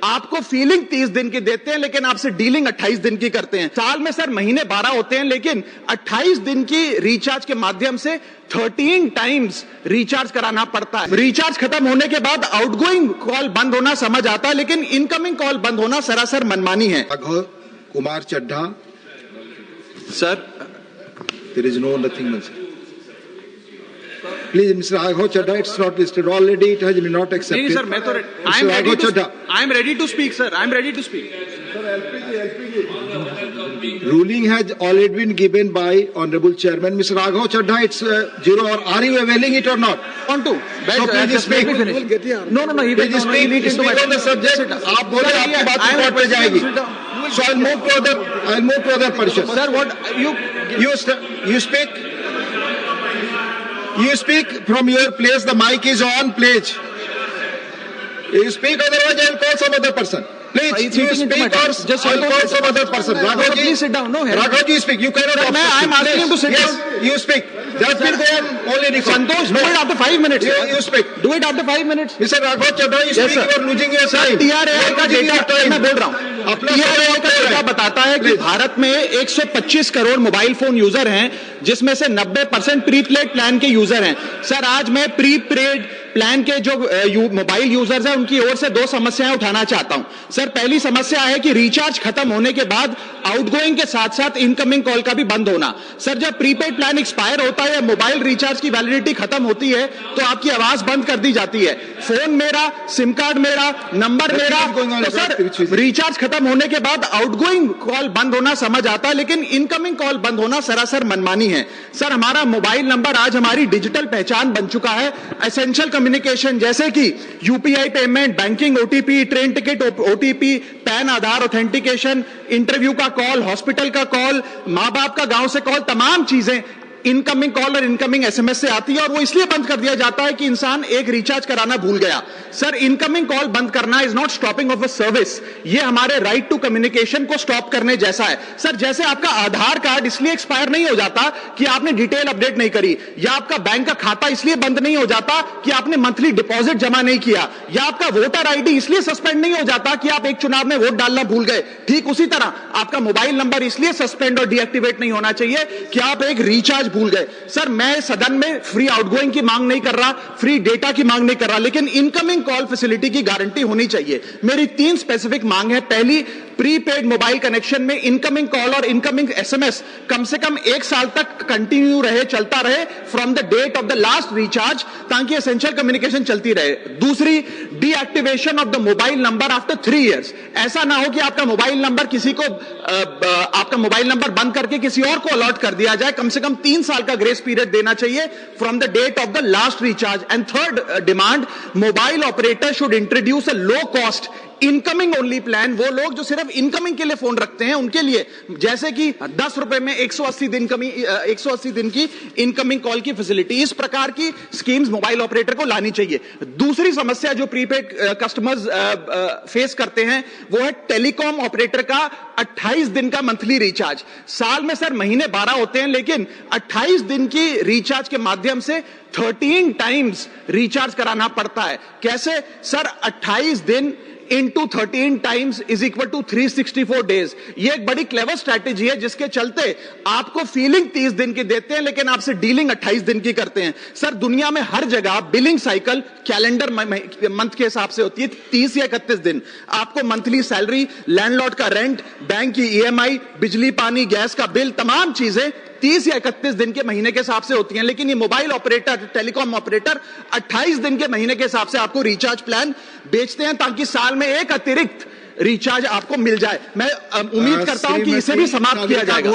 आपको फीलिंग 30 दिन की देते हैं लेकिन आपसे डीलिंग 28 दिन की करते हैं। साल में सर महीने 12 होते हैं लेकिन 28 दिन की रिचार्ज के माध्यम से 13 टाइम्स रिचार्ज कराना पड़ता है। रिचार्ज खत्म होने के बाद आउटगोइंग कॉल बंद होना समझ आता है लेकिन इनकमिंग कॉल बंद होना सरासर मनमानी है। Raghav Kumar Chadha sir there is no nothing much. Please, Mr. Raghav Chadha, it's not listed already. It has been not accepted. नहीं सर मैं तो I am ready to speak sir. I am ready to speak. Ruling has already been given by Honorable Chairman Mr. Raghav Chadha. It's zero. Or are you availing it or not? Want to? So please speak. No. He will Please speak on the subject. आप बोले आपकी बात record पे जाएगी. So I'll move to other person. Sir, what You speak. You speak from your place. The mic is on, please. You speak, otherwise I will call some other person. Please, you speak or just I will call some other person. Raghav ji, please sit down. No, Raghav ji, speak. You cannot. Sir, I am asking him to sit down. Yes, you speak. That will go on only record. Santosh, do it after 5 minutes. You speak. Do it after 5 minutes. Mr. Raghav Chadha, you speak. You are losing your time. TRAI का data मैं बोल रहा हूँ. TRAI का data बताता है कि भारत में 125 करोड़ मोबाइल फोन यूजर हैं जिसमें से 90% प्रीपेड प्लान के यूजर हैं. सर आज मैं प्रीपेड प्लान के जो मोबाइल यूजर्स हैं उनकी ओर से 2 समस्याएं उठाना चाहता हूं. सर पहली समस्या है कि रिचार्ज खत्म होने के बाद आउटगोइंग के साथ साथ इनकमिंग कॉल का भी बंद होना. सर जब प्रीपेड प्लान एक्सपायर होता है या मोबाइल रिचार्ज की वैलिडिटी खत्म होती है तो आपकी आवाज बंद कर दी जाती है. फोन मेरा, सिम कार्ड मेरा, नंबर मेरा. तो सर रिचार्ज खत्म होने के बाद आउटगोइंग कॉल बंद होना समझ आता है लेकिन इनकमिंग कॉल बंद होना सरासर मनमानी है. सर हमारा मोबाइल नंबर आज हमारी डिजिटल पहचान बन चुका है. एसेंशियल कम्युनिकेशन जैसे कि UPI payment, banking, OTP, train ticket OTP, PAN Aadhaar authentication, interview का कॉल, हॉस्पिटल का कॉल, मां बाप का गांव से कॉल, तमाम चीजें इनकमिंग कॉल और इनकमिंग एसएमएस से आती है और वो इसलिए बंद कर दिया जाता है कि इंसान एक रिचार्ज कराना भूल गया. सर इनकमिंग कॉल बंद करना is not stopping of a service. ये हमारे राइट टू कम्युनिकेशन को स्टॉप करने जैसा है. सर जैसे आपका आधार कार्ड इसलिए एक्सपायर नहीं हो जाता कि आपने डिटेल अपडेट नहीं करी, या आपका बैंक का खाता इसलिए बंद नहीं हो जाता कि आपने मंथली डिपॉजिट जमा नहीं किया, या आपका वोटर आईडी इसलिए सस्पेंड नहीं हो जाता कि आप एक चुनाव में वोट डालना भूल गए. ठीक उसी तरह आपका मोबाइल नंबर इसलिए सस्पेंड और डीएक्टिवेट नहीं होना चाहिए कि आप एक रिचार्ज भूल गए. सर मैं सदन में फ्री आउटगोइंग की मांग नहीं कर रहा, फ्री डेटा की मांग नहीं कर रहा, लेकिन इनकमिंग कॉल फैसिलिटी की गारंटी होनी चाहिए. मेरी 3 स्पेसिफिक मांग है. पहली, प्रीपेड मोबाइल कनेक्शन में इनकमिंग कॉल और इनकमिंग एसएमएस कम से कम 1 साल तक कंटिन्यू रहे, चलता रहे from the date of the last recharge, ताकि एसेंशियल कम्युनिकेशन चलती रहे. दूसरी, deactivation of the mobile number after 3 years. ऐसा ना हो कि आपका मोबाइल नंबर किसी को आपका मोबाइल नंबर बंद करके किसी और को अलॉट कर दिया जाए. कम से कम 3 साल का ग्रेस पीरियड देना चाहिए from the date of the last recharge. And third demand, mobile operator should introduce a low cost incoming only plan. वो लोग जो सिर्फ इनकमिंग के लिए फोन रखते हैं उनके लिए, जैसे कि 10 रुपए में 180 दिन की इनकमिंग कॉल की फैसिलिटी. इस प्रकार की स्कीम्स मोबाइल ऑपरेटर को लानी चाहिए. दूसरी समस्या जो प्रीपेड कस्टमर्स फेस करते हैं वो है टेलीकॉम ऑपरेटर का 28 दिन का मंथली रिचार्ज. साल में सर महीने 12 होते हैं लेकिन 28 दिन की रिचार्ज के माध्यम से 13 टाइम्स रिचार्ज कराना पड़ता है. कैसे सर? 28 दिन into 13 times is equal to 364 days. ये एक बड़ी क्लेवर स्ट्रैटेजी है जिसके चलते आपको फीलिंग 30 दिन की देते हैं लेकिन आपसे डीलिंग 28 दिन की करते हैं. सर दुनिया में हर जगह बिलिंग साइकिल कैलेंडर मंथ के हिसाब से होती है, 30 या 31 दिन. आपको मंथली सैलरी, लैंडलॉर्ड का रेंट, बैंक की ईएमआई, बिजली पानी गैस का बिल, तमाम चीजें 30 या 31 दिन के महीने के हिसाब से होती हैं. लेकिन ये मोबाइल ऑपरेटर, टेलीकॉम ऑपरेटर 28 दिन के महीने के हिसाब से आपको रिचार्ज प्लान बेचते हैं ताकि साल में एक अतिरिक्त रिचार्ज आपको मिल जाए. मैं उम्मीद करता हूं कि इसे भी समाप्त किया जाएगा.